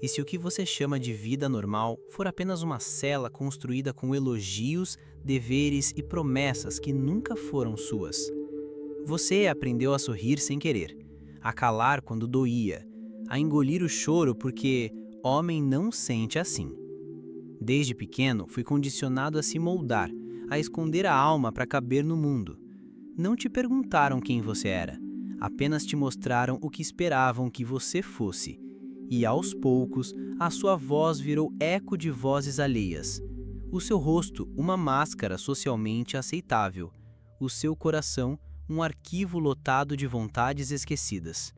E se o que você chama de vida normal for apenas uma cela construída com elogios, deveres e promessas que nunca foram suas? Você aprendeu a sorrir sem querer, a calar quando doía, a engolir o choro porque homem não sente assim. Desde pequeno, fui condicionado a se moldar, a esconder a alma para caber no mundo. Não te perguntaram quem você era, apenas te mostraram o que esperavam que você fosse. E aos poucos, a sua voz virou eco de vozes alheias. O seu rosto, uma máscara socialmente aceitável. O seu coração, um arquivo lotado de vontades esquecidas.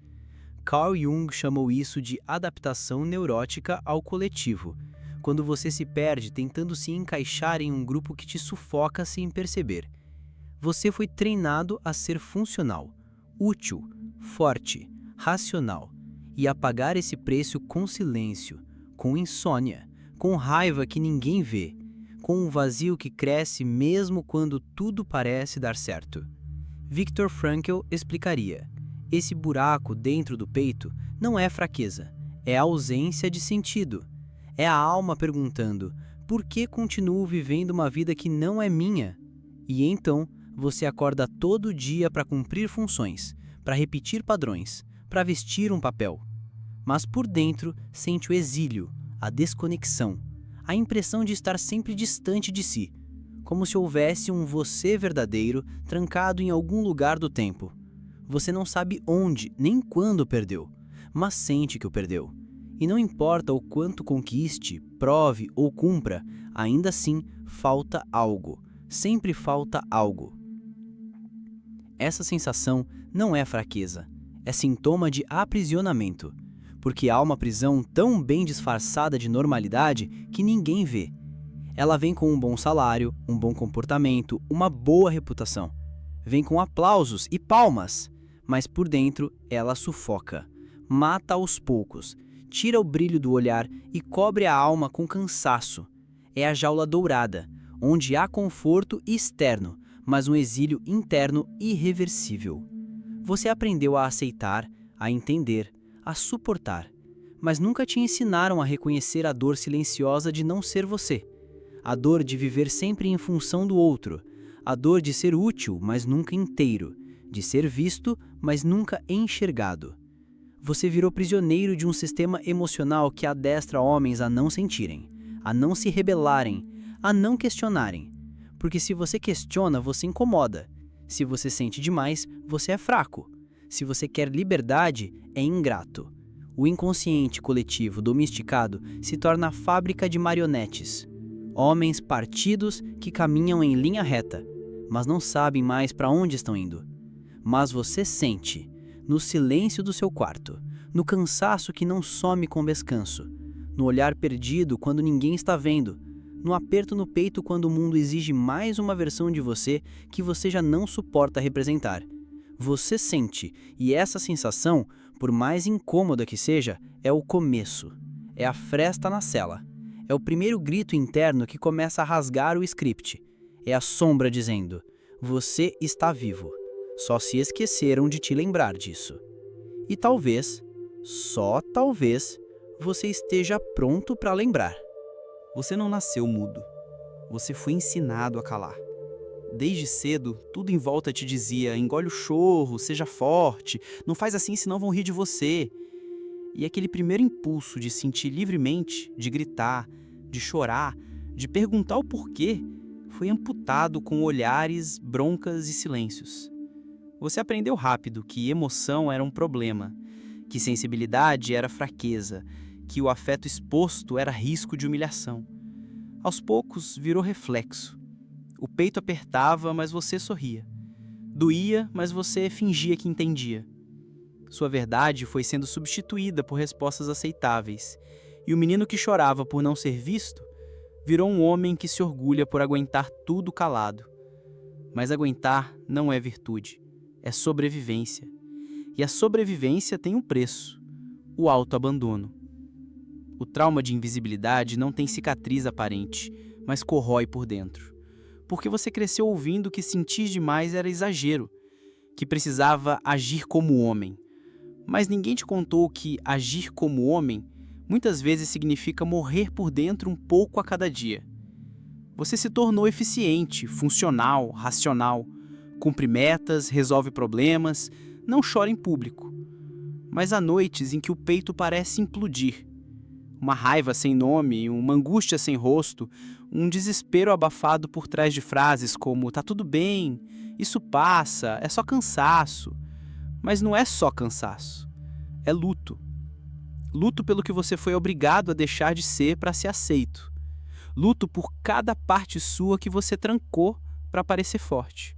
Carl Jung chamou isso de adaptação neurótica ao coletivo, quando você se perde tentando se encaixar em um grupo que te sufoca sem perceber. Você foi treinado a ser funcional, útil, forte, racional, e a pagar esse preço com silêncio, com insônia, com raiva que ninguém vê, com um vazio que cresce mesmo quando tudo parece dar certo. Viktor Frankl explicaria: esse buraco dentro do peito não é fraqueza, é ausência de sentido. É a alma perguntando: por que continuo vivendo uma vida que não é minha? E então, você acorda todo dia para cumprir funções, para repetir padrões, para vestir um papel. Mas por dentro sente o exílio, a desconexão, a impressão de estar sempre distante de si, como se houvesse um você verdadeiro trancado em algum lugar do tempo. Você não sabe onde nem quando perdeu, mas sente que o perdeu. E não importa o quanto conquiste, prove ou cumpra, ainda assim falta algo, sempre falta algo. Essa sensação não é fraqueza, é sintoma de aprisionamento, porque há uma prisão tão bem disfarçada de normalidade que ninguém vê. Ela vem com um bom salário, um bom comportamento, uma boa reputação. Vem com aplausos e palmas, mas por dentro ela sufoca, mata aos poucos, tira o brilho do olhar e cobre a alma com cansaço. É a jaula dourada, onde há conforto externo, mas um exílio interno irreversível. Você aprendeu a aceitar, a entender, a suportar, mas nunca te ensinaram a reconhecer a dor silenciosa de não ser você. A dor de viver sempre em função do outro, a dor de ser útil, mas nunca inteiro, de ser visto, mas nunca enxergado. Você virou prisioneiro de um sistema emocional que adestra homens a não sentirem, a não se rebelarem, a não questionarem. Porque se você questiona, você incomoda. Se você sente demais, você é fraco. Se você quer liberdade, é ingrato. O inconsciente coletivo domesticado se torna a fábrica de marionetes. Homens partidos que caminham em linha reta, mas não sabem mais para onde estão indo. Mas você sente, no silêncio do seu quarto, no cansaço que não some com descanso, no olhar perdido quando ninguém está vendo, no aperto no peito quando o mundo exige mais uma versão de você que você já não suporta representar. Você sente, e essa sensação, por mais incômoda que seja, é o começo, é a fresta na cela. É o primeiro grito interno que começa a rasgar o script. É a sombra dizendo: você está vivo. Só se esqueceram de te lembrar disso. E talvez, só talvez, você esteja pronto para lembrar. Você não nasceu mudo. Você foi ensinado a calar. Desde cedo, tudo em volta te dizia: engole o chorro, seja forte, não faz assim senão vão rir de você. E aquele primeiro impulso de sentir livremente, de gritar, de chorar, de perguntar o porquê, foi amputado com olhares, broncas e silêncios. Você aprendeu rápido que emoção era um problema, que sensibilidade era fraqueza, que o afeto exposto era risco de humilhação. Aos poucos, virou reflexo. O peito apertava, mas você sorria. Doía, mas você fingia que entendia. Sua verdade foi sendo substituída por respostas aceitáveis, e o menino que chorava por não ser visto virou um homem que se orgulha por aguentar tudo calado. Mas aguentar não é virtude, é sobrevivência. E a sobrevivência tem um preço: o autoabandono. O trauma de invisibilidade não tem cicatriz aparente, mas corrói por dentro. Porque você cresceu ouvindo que sentir demais era exagero, que precisava agir como homem. Mas ninguém te contou que agir como homem muitas vezes significa morrer por dentro um pouco a cada dia. Você se tornou eficiente, funcional, racional, cumpre metas, resolve problemas, não chora em público. Mas há noites em que o peito parece implodir. Uma raiva sem nome, uma angústia sem rosto, um desespero abafado por trás de frases como "tá tudo bem", "isso passa", "é só cansaço". Mas não é só cansaço, é luto. Luto pelo que você foi obrigado a deixar de ser para ser aceito. Luto por cada parte sua que você trancou para parecer forte.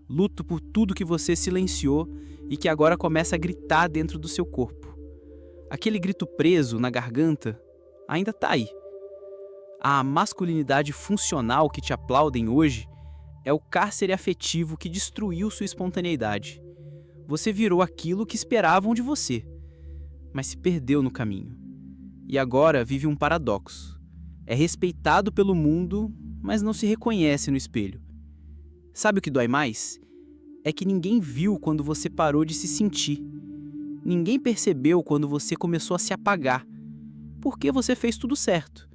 Luto por tudo que você silenciou e que agora começa a gritar dentro do seu corpo. Aquele grito preso na garganta ainda está aí. A masculinidade funcional que te aplaudem hoje é o cárcere afetivo que destruiu sua espontaneidade. Você virou aquilo que esperavam de você, mas se perdeu no caminho. E agora vive um paradoxo. É respeitado pelo mundo, mas não se reconhece no espelho. Sabe o que dói mais? É que ninguém viu quando você parou de se sentir. Ninguém percebeu quando você começou a se apagar. Porque você fez tudo certo.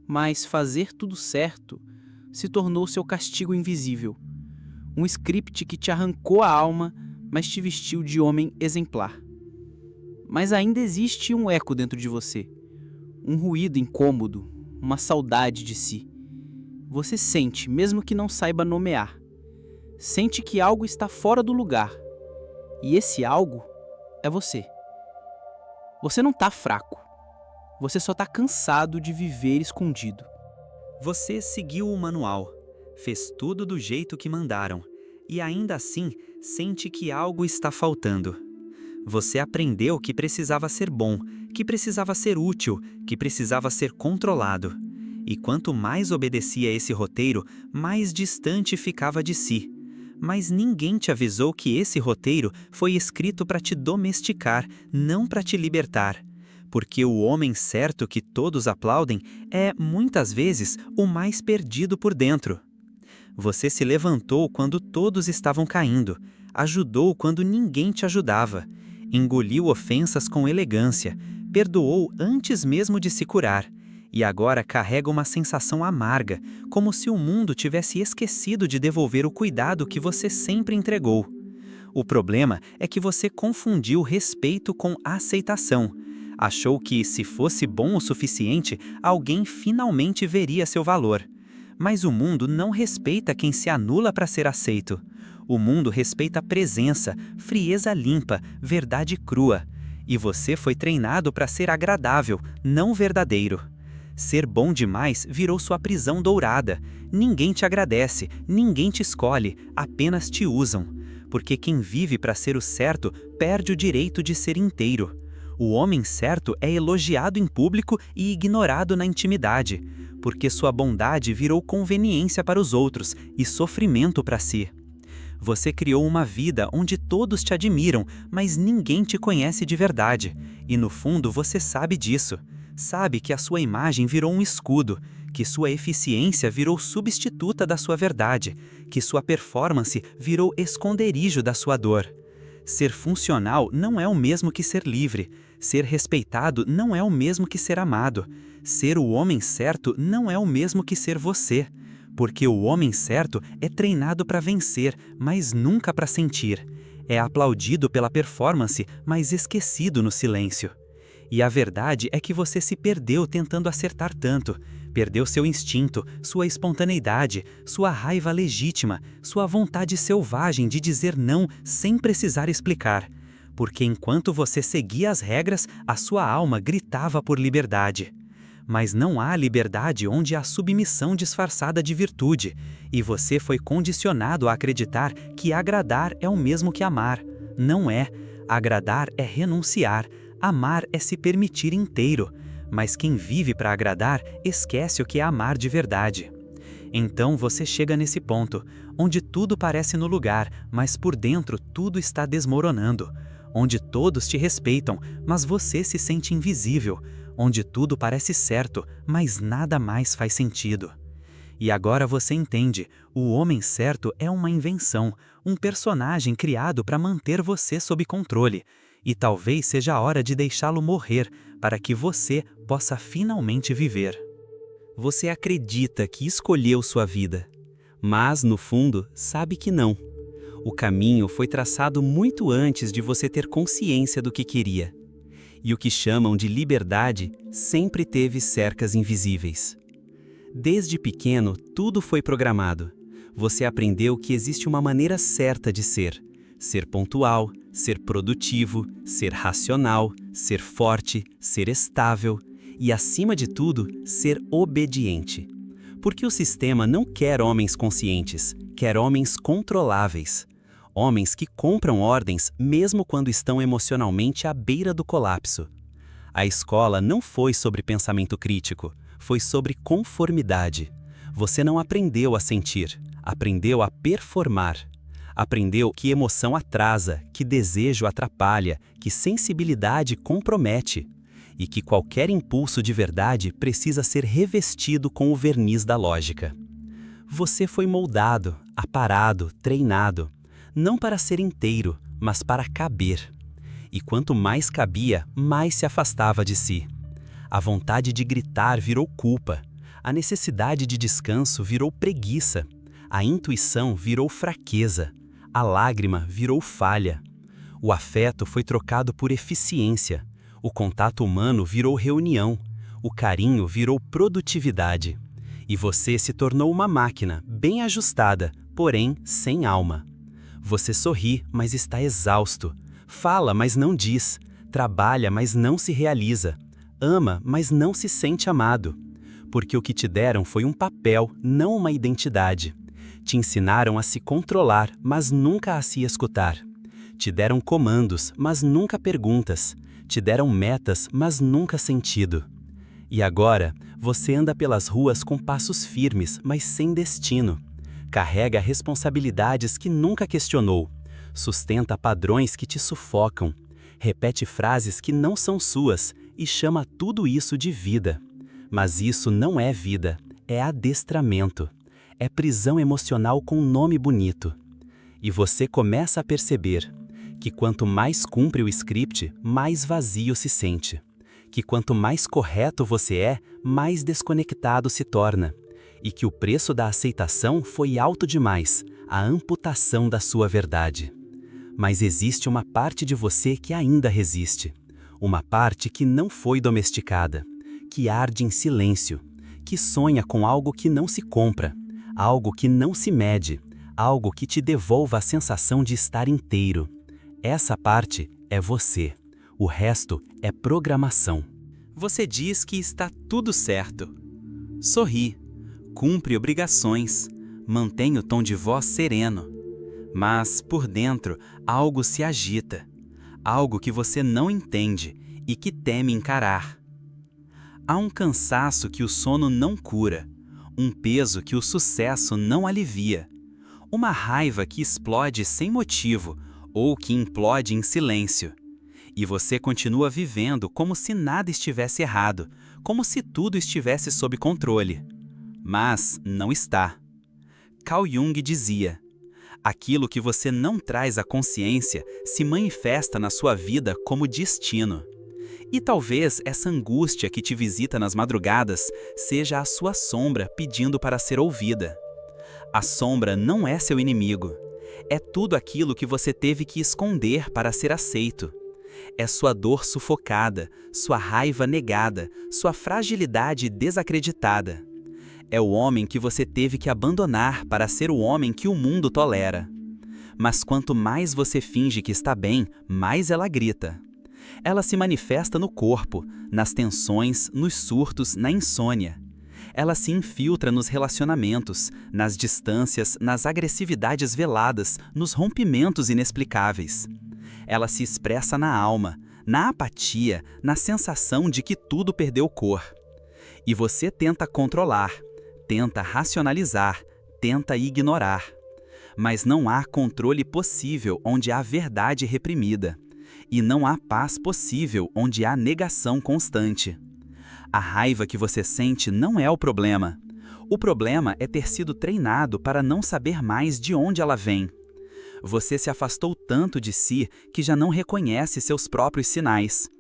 Mas fazer tudo certo se tornou seu castigo invisível. Um script que te arrancou a alma, mas te vestiu de homem exemplar. Mas ainda existe um eco dentro de você. Um ruído incômodo, uma saudade de si. Você sente, mesmo que não saiba nomear. Sente que algo está fora do lugar. E esse algo é você. Você não está fraco. Você só está cansado de viver escondido. Você seguiu o manual, fez tudo do jeito que mandaram, e ainda assim sente que algo está faltando. Você aprendeu que precisava ser bom, que precisava ser útil, que precisava ser controlado. E quanto mais obedecia esse roteiro, mais distante ficava de si. Mas ninguém te avisou que esse roteiro foi escrito para te domesticar, não para te libertar. Porque o homem certo que todos aplaudem é, muitas vezes, o mais perdido por dentro. Você se levantou quando todos estavam caindo, ajudou quando ninguém te ajudava, engoliu ofensas com elegância, perdoou antes mesmo de se curar, e agora carrega uma sensação amarga, como se o mundo tivesse esquecido de devolver o cuidado que você sempre entregou. O problema é que você confundiu respeito com aceitação. Achou que, se fosse bom o suficiente, alguém finalmente veria seu valor. Mas o mundo não respeita quem se anula para ser aceito. O mundo respeita presença, frieza limpa, verdade crua. E você foi treinado para ser agradável, não verdadeiro. Ser bom demais virou sua prisão dourada. Ninguém te agradece, ninguém te escolhe, apenas te usam. Porque quem vive para ser o certo perde o direito de ser inteiro. O homem certo é elogiado em público e ignorado na intimidade, porque sua bondade virou conveniência para os outros e sofrimento para si. Você criou uma vida onde todos te admiram, mas ninguém te conhece de verdade. E no fundo você sabe disso. Sabe que a sua imagem virou um escudo, que sua eficiência virou substituta da sua verdade, que sua performance virou esconderijo da sua dor. Ser funcional não é o mesmo que ser livre. Ser respeitado não é o mesmo que ser amado. Ser o homem certo não é o mesmo que ser você. Porque o homem certo é treinado para vencer, mas nunca para sentir. É aplaudido pela performance, mas esquecido no silêncio. E a verdade é que você se perdeu tentando acertar tanto. Perdeu seu instinto, sua espontaneidade, sua raiva legítima, sua vontade selvagem de dizer não sem precisar explicar. Porque enquanto você seguia as regras, a sua alma gritava por liberdade. Mas não há liberdade onde há submissão disfarçada de virtude, e você foi condicionado a acreditar que agradar é o mesmo que amar. Não é. Agradar é renunciar. Amar é se permitir inteiro. Mas quem vive para agradar esquece o que é amar de verdade. Então você chega nesse ponto, onde tudo parece no lugar, mas por dentro tudo está desmoronando. Onde todos te respeitam, mas você se sente invisível. Onde tudo parece certo, mas nada mais faz sentido. E agora você entende, o homem certo é uma invenção, um personagem criado para manter você sob controle. E talvez seja a hora de deixá-lo morrer para que você possa finalmente viver. Você acredita que escolheu sua vida, mas, no fundo, sabe que não. O caminho foi traçado muito antes de você ter consciência do que queria. E o que chamam de liberdade sempre teve cercas invisíveis. Desde pequeno, tudo foi programado. Você aprendeu que existe uma maneira certa de ser. Ser pontual, ser produtivo, ser racional, ser forte, ser estável e, acima de tudo, ser obediente. Porque o sistema não quer homens conscientes, quer homens controláveis. Homens que compram ordens mesmo quando estão emocionalmente à beira do colapso. A escola não foi sobre pensamento crítico, foi sobre conformidade. Você não aprendeu a sentir, aprendeu a performar. Aprendeu que emoção atrasa, que desejo atrapalha, que sensibilidade compromete. E que qualquer impulso de verdade precisa ser revestido com o verniz da lógica. Você foi moldado, aparado, treinado. Não para ser inteiro, mas para caber. E quanto mais cabia, mais se afastava de si. A vontade de gritar virou culpa. A necessidade de descanso virou preguiça. A intuição virou fraqueza. A lágrima virou falha. O afeto foi trocado por eficiência. O contato humano virou reunião. O carinho virou produtividade. E você se tornou uma máquina, bem ajustada, porém sem alma. Você sorri, mas está exausto. Fala, mas não diz. Trabalha, mas não se realiza. Ama, mas não se sente amado. Porque o que te deram foi um papel, não uma identidade. Te ensinaram a se controlar, mas nunca a se escutar. Te deram comandos, mas nunca perguntas. Te deram metas, mas nunca sentido. E agora, você anda pelas ruas com passos firmes, mas sem destino. Carrega responsabilidades que nunca questionou. Sustenta padrões que te sufocam. Repete frases que não são suas e chama tudo isso de vida. Mas isso não é vida, é adestramento. É prisão emocional com um nome bonito. E você começa a perceber que quanto mais cumpre o script, mais vazio se sente. Que quanto mais correto você é, mais desconectado se torna. E que o preço da aceitação foi alto demais, a amputação da sua verdade. Mas existe uma parte de você que ainda resiste. Uma parte que não foi domesticada, que arde em silêncio, que sonha com algo que não se compra, algo que não se mede, algo que te devolva a sensação de estar inteiro. Essa parte é você. O resto é programação. Você diz que está tudo certo. Sorri. Cumpre obrigações, mantém o tom de voz sereno. Mas, por dentro, algo se agita. Algo que você não entende e que teme encarar. Há um cansaço que o sono não cura. Um peso que o sucesso não alivia. Uma raiva que explode sem motivo ou que implode em silêncio. E você continua vivendo como se nada estivesse errado, como se tudo estivesse sob controle. Mas não está. Carl Jung dizia: aquilo que você não traz à consciência se manifesta na sua vida como destino. E talvez essa angústia que te visita nas madrugadas seja a sua sombra pedindo para ser ouvida. A sombra não é seu inimigo. É tudo aquilo que você teve que esconder para ser aceito. É sua dor sufocada, sua raiva negada, sua fragilidade desacreditada. É o homem que você teve que abandonar para ser o homem que o mundo tolera. Mas quanto mais você finge que está bem, mais ela grita. Ela se manifesta no corpo, nas tensões, nos surtos, na insônia. Ela se infiltra nos relacionamentos, nas distâncias, nas agressividades veladas, nos rompimentos inexplicáveis. Ela se expressa na alma, na apatia, na sensação de que tudo perdeu cor. E você tenta controlar, tenta racionalizar, tenta ignorar. Mas não há controle possível onde há verdade reprimida. E não há paz possível onde há negação constante. A raiva que você sente não é o problema. O problema é ter sido treinado para não saber mais de onde ela vem. Você se afastou tanto de si que já não reconhece seus próprios sinais.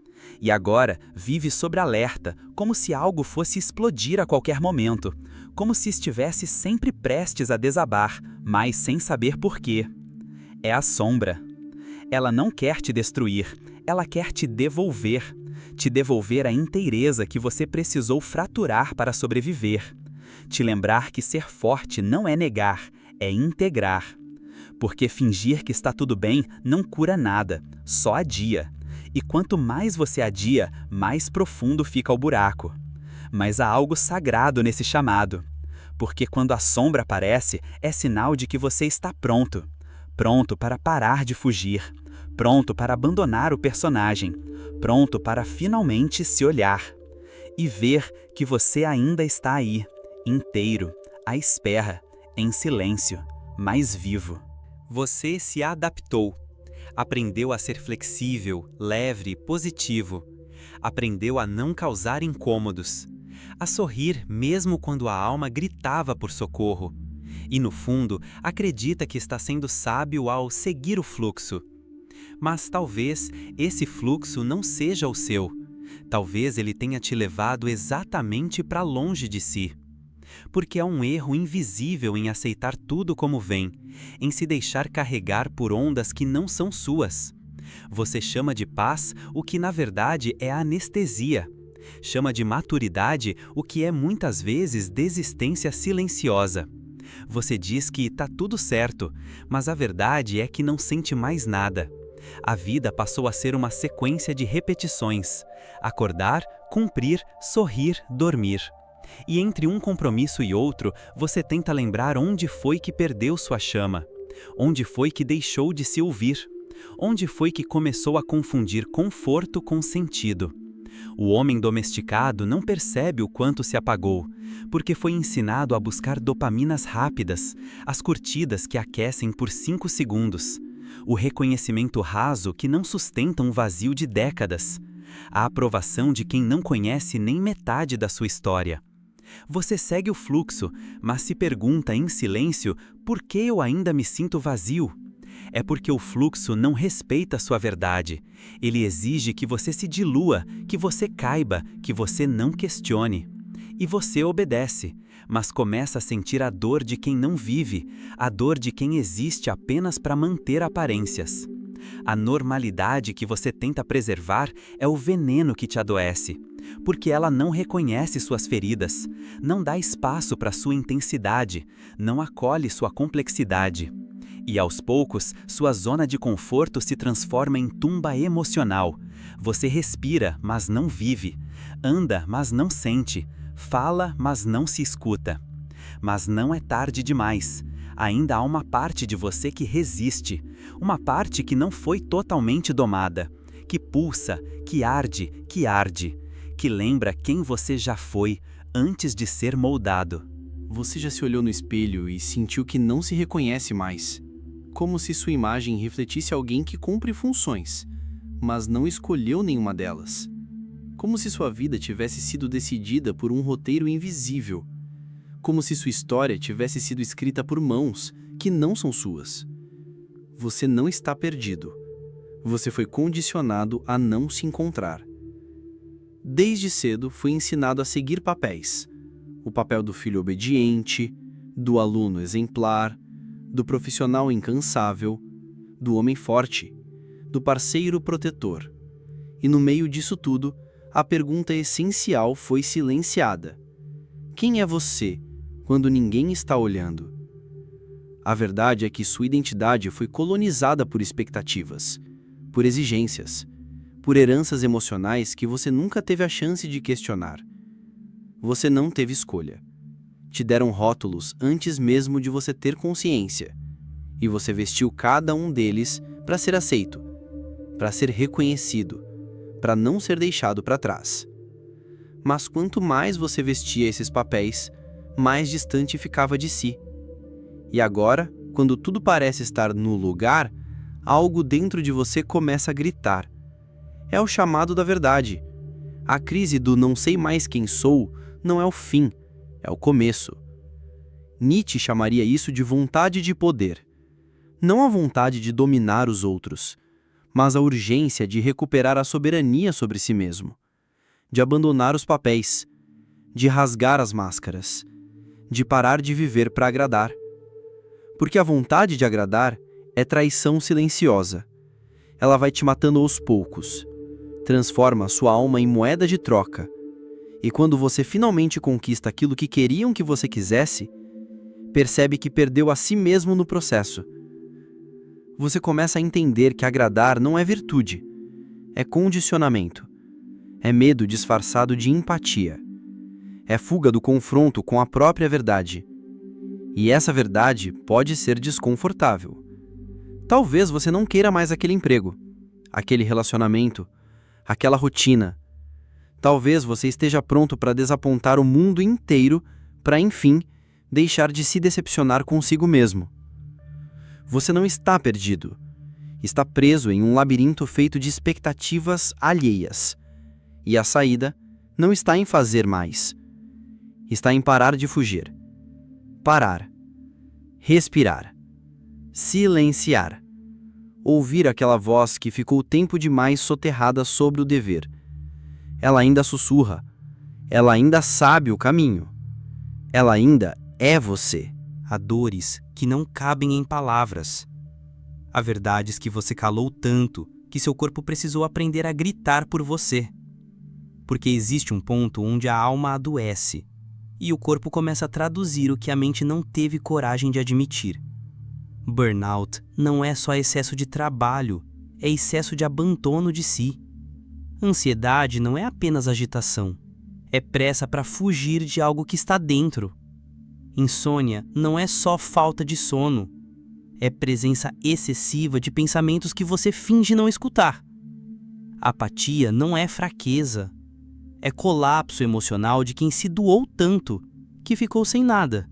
E agora vive sob alerta, como se algo fosse explodir a qualquer momento, como se estivesse sempre prestes a desabar, mas sem saber por quê. É a sombra. Ela não quer te destruir, ela quer te devolver a inteireza que você precisou fraturar para sobreviver. Te lembrar que ser forte não é negar, é integrar. Porque fingir que está tudo bem não cura nada, só adia. E quanto mais você adia, mais profundo fica o buraco. Mas há algo sagrado nesse chamado. Porque quando a sombra aparece, é sinal de que você está pronto. Pronto para parar de fugir. Pronto para abandonar o personagem. Pronto para finalmente se olhar. E ver que você ainda está aí, inteiro, à espera, em silêncio, mais vivo. Você se adaptou. Aprendeu a ser flexível, leve, positivo. Aprendeu a não causar incômodos. A sorrir mesmo quando a alma gritava por socorro. E no fundo, acredita que está sendo sábio ao seguir o fluxo. Mas talvez esse fluxo não seja o seu. Talvez ele tenha te levado exatamente para longe de si. Porque há um erro invisível em aceitar tudo como vem, em se deixar carregar por ondas que não são suas. Você chama de paz o que na verdade é anestesia. Chama de maturidade o que é muitas vezes desistência silenciosa. Você diz que está tudo certo, mas a verdade é que não sente mais nada. A vida passou a ser uma sequência de repetições. Acordar, cumprir, sorrir, dormir. E entre um compromisso e outro, você tenta lembrar onde foi que perdeu sua chama, onde foi que deixou de se ouvir, onde foi que começou a confundir conforto com sentido. O homem domesticado não percebe o quanto se apagou, porque foi ensinado a buscar dopaminas rápidas, as curtidas que aquecem por 5 segundos, o reconhecimento raso que não sustenta um vazio de décadas, a aprovação de quem não conhece nem metade da sua história. Você segue o fluxo, mas se pergunta em silêncio por que eu ainda me sinto vazio. É porque o fluxo não respeita sua verdade. Ele exige que você se dilua, que você caiba, que você não questione. E você obedece, mas começa a sentir a dor de quem não vive, a dor de quem existe apenas para manter aparências. A normalidade que você tenta preservar é o veneno que te adoece, porque ela não reconhece suas feridas, não dá espaço para sua intensidade, não acolhe sua complexidade. E aos poucos, sua zona de conforto se transforma em tumba emocional. Você respira, mas não vive. Anda, mas não sente. Fala, mas não se escuta. Mas não é tarde demais. Ainda há uma parte de você que resiste. Uma parte que não foi totalmente domada. Que pulsa, que arde, que lembra quem você já foi antes de ser moldado. Você já se olhou no espelho e sentiu que não se reconhece mais. Como se sua imagem refletisse alguém que cumpre funções, mas não escolheu nenhuma delas. Como se sua vida tivesse sido decidida por um roteiro invisível. Como se sua história tivesse sido escrita por mãos que não são suas. Você não está perdido. Você foi condicionado a não se encontrar. Desde cedo foi ensinado a seguir papéis. O papel do filho obediente, do aluno exemplar, do profissional incansável, do homem forte, do parceiro protetor. E no meio disso tudo, a pergunta essencial foi silenciada. Quem é você quando ninguém está olhando? A verdade é que sua identidade foi colonizada por expectativas, por exigências, por heranças emocionais que você nunca teve a chance de questionar. Você não teve escolha. Te deram rótulos antes mesmo de você ter consciência, e você vestiu cada um deles para ser aceito, para ser reconhecido, para não ser deixado para trás. Mas quanto mais você vestia esses papéis, mais distante ficava de si. E agora, quando tudo parece estar no lugar, algo dentro de você começa a gritar. É o chamado da verdade. A crise do não sei mais quem sou não é o fim, é o começo. Nietzsche chamaria isso de vontade de poder. Não a vontade de dominar os outros, mas a urgência de recuperar a soberania sobre si mesmo, de abandonar os papéis, de rasgar as máscaras, de parar de viver para agradar. Porque a vontade de agradar é traição silenciosa. Ela vai te matando aos poucos, transforma sua alma em moeda de troca. E quando você finalmente conquista aquilo que queriam que você quisesse, percebe que perdeu a si mesmo no processo. Você começa a entender que agradar não é virtude, é condicionamento. É medo disfarçado de empatia. É fuga do confronto com a própria verdade. E essa verdade pode ser desconfortável. Talvez você não queira mais aquele emprego, aquele relacionamento, aquela rotina. Talvez você esteja pronto para desapontar o mundo inteiro para, enfim, deixar de se decepcionar consigo mesmo. Você não está perdido. Está preso em um labirinto feito de expectativas alheias. E a saída não está em fazer mais. Está em parar de fugir. Parar. Respirar. Silenciar. Ouvir aquela voz que ficou tempo demais soterrada sobre o dever. Ela ainda sussurra. Ela ainda sabe o caminho. Ela ainda é você. Há dores que não cabem em palavras. Há verdades que você calou tanto que seu corpo precisou aprender a gritar por você. Porque existe um ponto onde a alma adoece e o corpo começa a traduzir o que a mente não teve coragem de admitir. Burnout não é só excesso de trabalho, é excesso de abandono de si. Ansiedade não é apenas agitação, é pressa para fugir de algo que está dentro. Insônia não é só falta de sono, é presença excessiva de pensamentos que você finge não escutar. Apatia não é fraqueza, é colapso emocional de quem se doou tanto que ficou sem nada.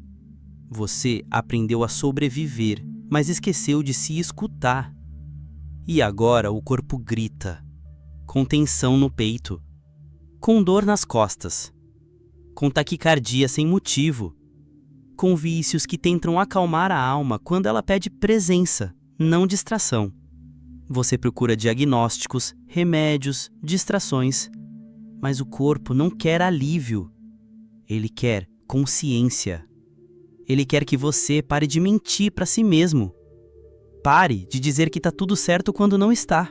Você aprendeu a sobreviver, mas esqueceu de se escutar. E agora o corpo grita, com tensão no peito, com dor nas costas, com taquicardia sem motivo, com vícios que tentam acalmar a alma quando ela pede presença, não distração. Você procura diagnósticos, remédios, distrações, mas o corpo não quer alívio. Ele quer consciência. Ele quer que você pare de mentir para si mesmo. Pare de dizer que está tudo certo quando não está.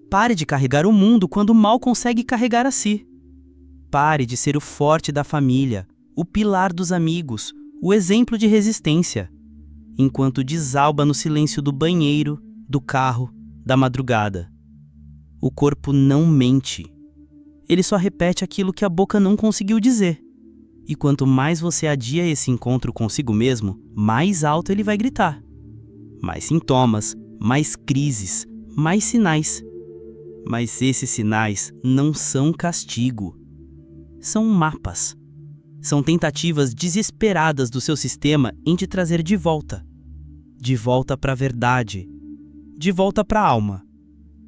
Pare de carregar o mundo quando mal consegue carregar a si. Pare de ser o forte da família, o pilar dos amigos, o exemplo de resistência, enquanto desalba no silêncio do banheiro, do carro, da madrugada. O corpo não mente. Ele só repete aquilo que a boca não conseguiu dizer. E quanto mais você adia esse encontro consigo mesmo, mais alto ele vai gritar. Mais sintomas, mais crises, mais sinais. Mas esses sinais não são castigo. São mapas. São tentativas desesperadas do seu sistema em te trazer de volta. De volta para a verdade. De volta para a alma.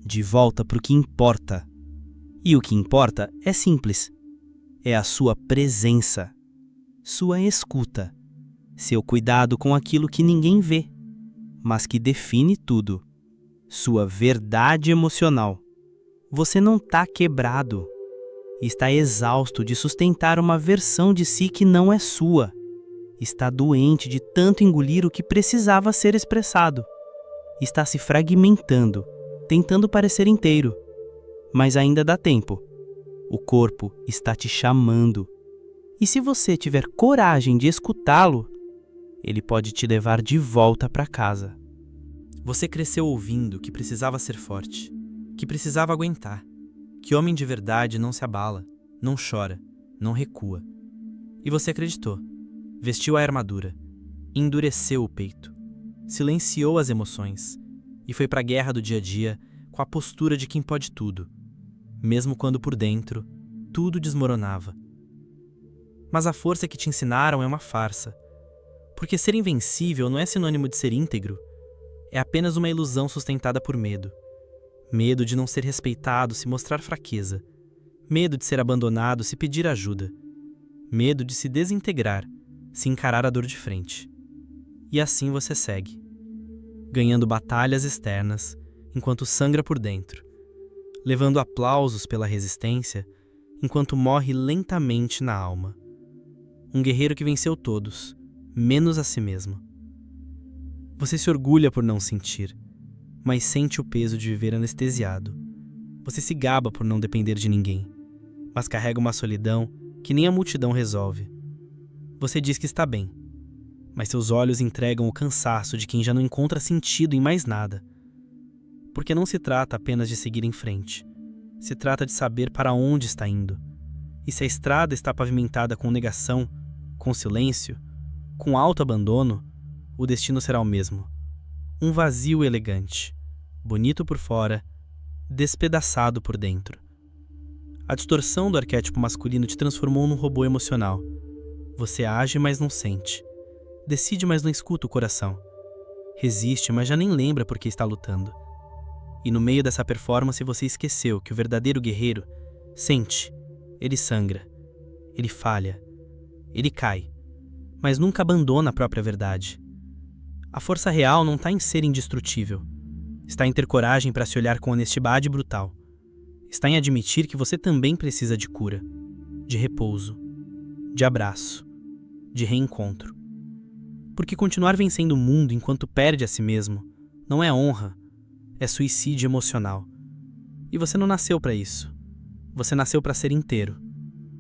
De volta para o que importa. E o que importa é simples. É a sua presença, sua escuta, seu cuidado com aquilo que ninguém vê, mas que define tudo, sua verdade emocional. Você não está quebrado, está exausto de sustentar uma versão de si que não é sua, está doente de tanto engolir o que precisava ser expressado, está se fragmentando, tentando parecer inteiro, mas ainda dá tempo. O corpo está te chamando. E se você tiver coragem de escutá-lo, ele pode te levar de volta para casa. Você cresceu ouvindo que precisava ser forte, que precisava aguentar, que homem de verdade não se abala, não chora, não recua. E você acreditou. Vestiu a armadura, endureceu o peito, silenciou as emoções e foi para a guerra do dia a dia com a postura de quem pode tudo, mesmo quando por dentro tudo desmoronava. Mas a força que te ensinaram é uma farsa, porque ser invencível não é sinônimo de ser íntegro, é apenas uma ilusão sustentada por medo. Medo de não ser respeitado se mostrar fraqueza, medo de ser abandonado se pedir ajuda, medo de se desintegrar se encarar a dor de frente. E assim você segue. ganhando batalhas externas, enquanto sangra por dentro, levando aplausos pela resistência, enquanto morre lentamente na alma. Um guerreiro que venceu todos, menos a si mesmo. Você se orgulha por não sentir, mas sente o peso de viver anestesiado. Você se gaba por não depender de ninguém, mas carrega uma solidão que nem a multidão resolve. Você diz que está bem, mas seus olhos entregam o cansaço de quem já não encontra sentido em mais nada. Porque não se trata apenas de seguir em frente. Se trata de saber para onde está indo. E se a estrada está pavimentada com negação, com silêncio, com autoabandono, o destino será o mesmo. Um vazio elegante, bonito por fora, despedaçado por dentro. A distorção do arquétipo masculino te transformou num robô emocional. Você age, mas não sente. Decide, mas não escuta o coração. Resiste, mas já nem lembra por que está lutando. E no meio dessa performance você esqueceu que o verdadeiro guerreiro sente, ele sangra, ele falha, ele cai, mas nunca abandona a própria verdade. A força real não está em ser indestrutível. Está em ter coragem para se olhar com honestidade brutal. Está em admitir que você também precisa de cura, de repouso, de abraço, de reencontro. Porque continuar vencendo o mundo enquanto perde a si mesmo não é honra, é suicídio emocional. E você não nasceu para isso. Você nasceu para ser inteiro.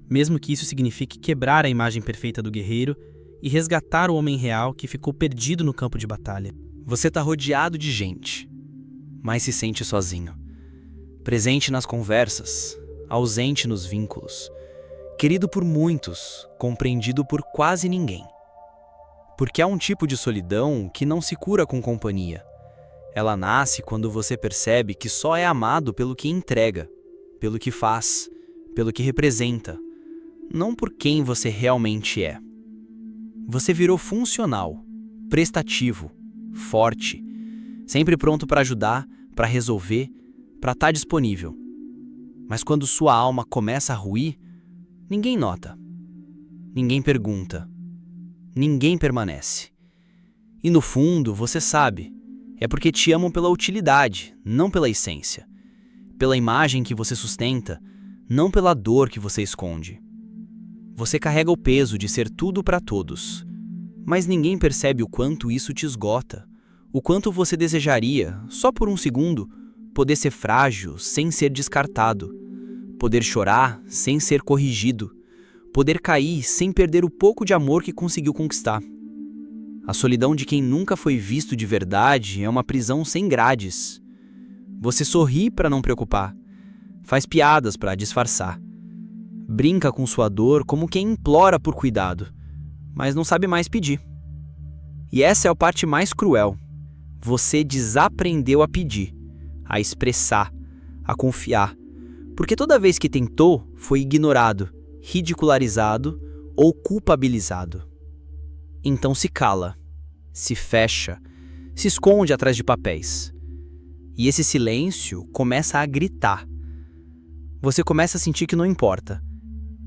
Mesmo que isso signifique quebrar a imagem perfeita do guerreiro e resgatar o homem real que ficou perdido no campo de batalha. Você está rodeado de gente, mas se sente sozinho. Presente nas conversas, ausente nos vínculos. Querido por muitos, compreendido por quase ninguém. Porque há um tipo de solidão que não se cura com companhia. Ela nasce quando você percebe que só é amado pelo que entrega, pelo que faz, pelo que representa, não por quem você realmente é. Você virou funcional, prestativo, forte, sempre pronto para ajudar, para resolver, para estar disponível. Mas quando sua alma começa a ruir, ninguém nota, ninguém pergunta, ninguém permanece. E no fundo, você sabe, é porque te amam pela utilidade, não pela essência. Pela imagem que você sustenta, não pela dor que você esconde. Você carrega o peso de ser tudo para todos, mas ninguém percebe o quanto isso te esgota, o quanto você desejaria, só por um segundo, poder ser frágil sem ser descartado, poder chorar sem ser corrigido, poder cair sem perder o pouco de amor que conseguiu conquistar. A solidão de quem nunca foi visto de verdade é uma prisão sem grades. Você sorri para não preocupar, faz piadas para disfarçar, brinca com sua dor como quem implora por cuidado, mas não sabe mais pedir. E essa é a parte mais cruel. Você desaprendeu a pedir, a expressar, a confiar, porque toda vez que tentou, foi ignorado, ridicularizado ou culpabilizado. Então se cala, se fecha, se esconde atrás de papéis. E esse silêncio começa a gritar. Você começa a sentir que não importa,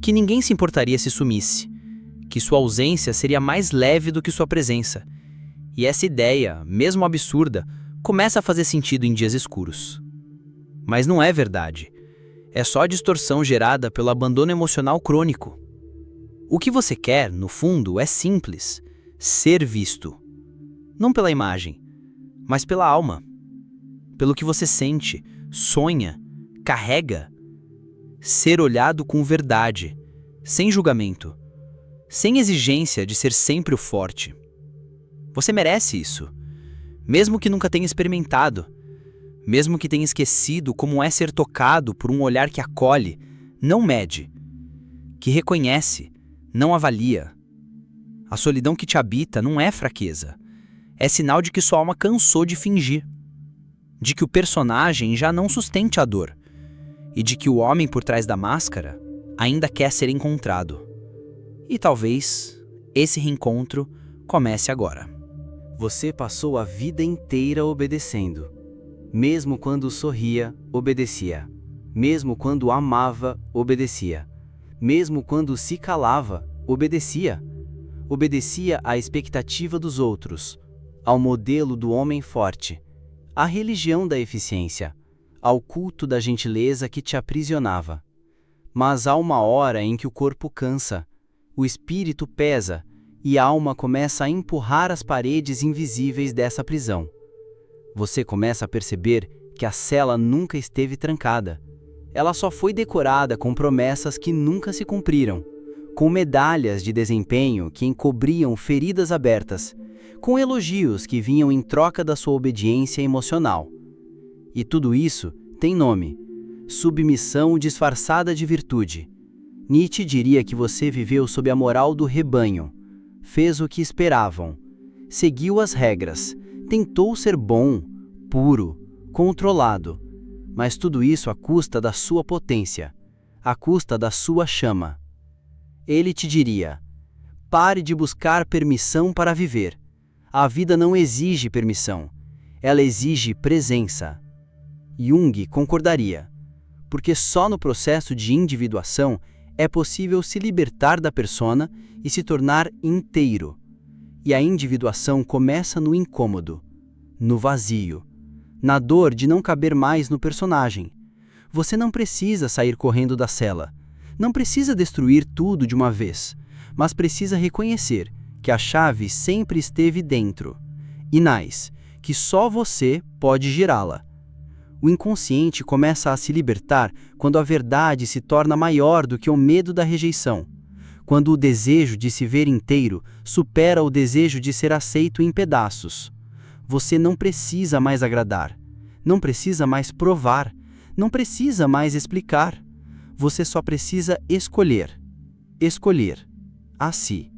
que ninguém se importaria se sumisse, que sua ausência seria mais leve do que sua presença. E essa ideia, mesmo absurda, começa a fazer sentido em dias escuros. Mas não é verdade. É só a distorção gerada pelo abandono emocional crônico. O que você quer, no fundo, é simples: ser visto. Não pela imagem, mas pela alma. Pelo que você sente, sonha, carrega. Ser olhado com verdade, sem julgamento, sem exigência de ser sempre o forte. Você merece isso, mesmo que nunca tenha experimentado, mesmo que tenha esquecido como é ser tocado por um olhar que acolhe, não mede, que reconhece, não avalia. A solidão que te habita não é fraqueza, é sinal de que sua alma cansou de fingir, de que o personagem já não sustente a dor e de que o homem por trás da máscara ainda quer ser encontrado. E talvez esse reencontro comece agora. Você passou a vida inteira obedecendo. Mesmo quando sorria, obedecia. Mesmo quando amava, obedecia. Mesmo quando se calava, obedecia. Obedecia à expectativa dos outros, ao modelo do homem forte, à religião da eficiência, ao culto da gentileza que te aprisionava. Mas há uma hora em que o corpo cansa, o espírito pesa e a alma começa a empurrar as paredes invisíveis dessa prisão. Você começa a perceber que a cela nunca esteve trancada. Ela só foi decorada com promessas que nunca se cumpriram, com medalhas de desempenho que encobriam feridas abertas, com elogios que vinham em troca da sua obediência emocional. E tudo isso tem nome: submissão disfarçada de virtude. Nietzsche diria que você viveu sob a moral do rebanho, fez o que esperavam, seguiu as regras, tentou ser bom, puro, controlado, mas tudo isso à custa da sua potência, à custa da sua chama. Ele te diria: pare de buscar permissão para viver. A vida não exige permissão, ela exige presença. Jung concordaria, porque só no processo de individuação é possível se libertar da persona e se tornar inteiro. E a individuação começa no incômodo, no vazio, na dor de não caber mais no personagem. Você não precisa sair correndo da cela, não precisa destruir tudo de uma vez, mas precisa reconhecer que a chave sempre esteve dentro, e que só você pode girá-la. O inconsciente começa a se libertar quando a verdade se torna maior do que o medo da rejeição, quando o desejo de se ver inteiro supera o desejo de ser aceito em pedaços. Você não precisa mais agradar, não precisa mais provar, não precisa mais explicar. Você só precisa escolher. Escolher a si.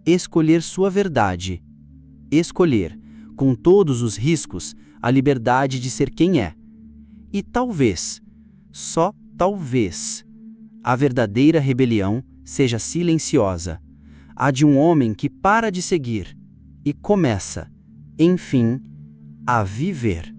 Escolher sua verdade. Escolher, com todos os riscos, a liberdade de ser quem é. E talvez, só talvez, a verdadeira rebelião seja silenciosa, a de um homem que para de seguir e começa, enfim, a viver.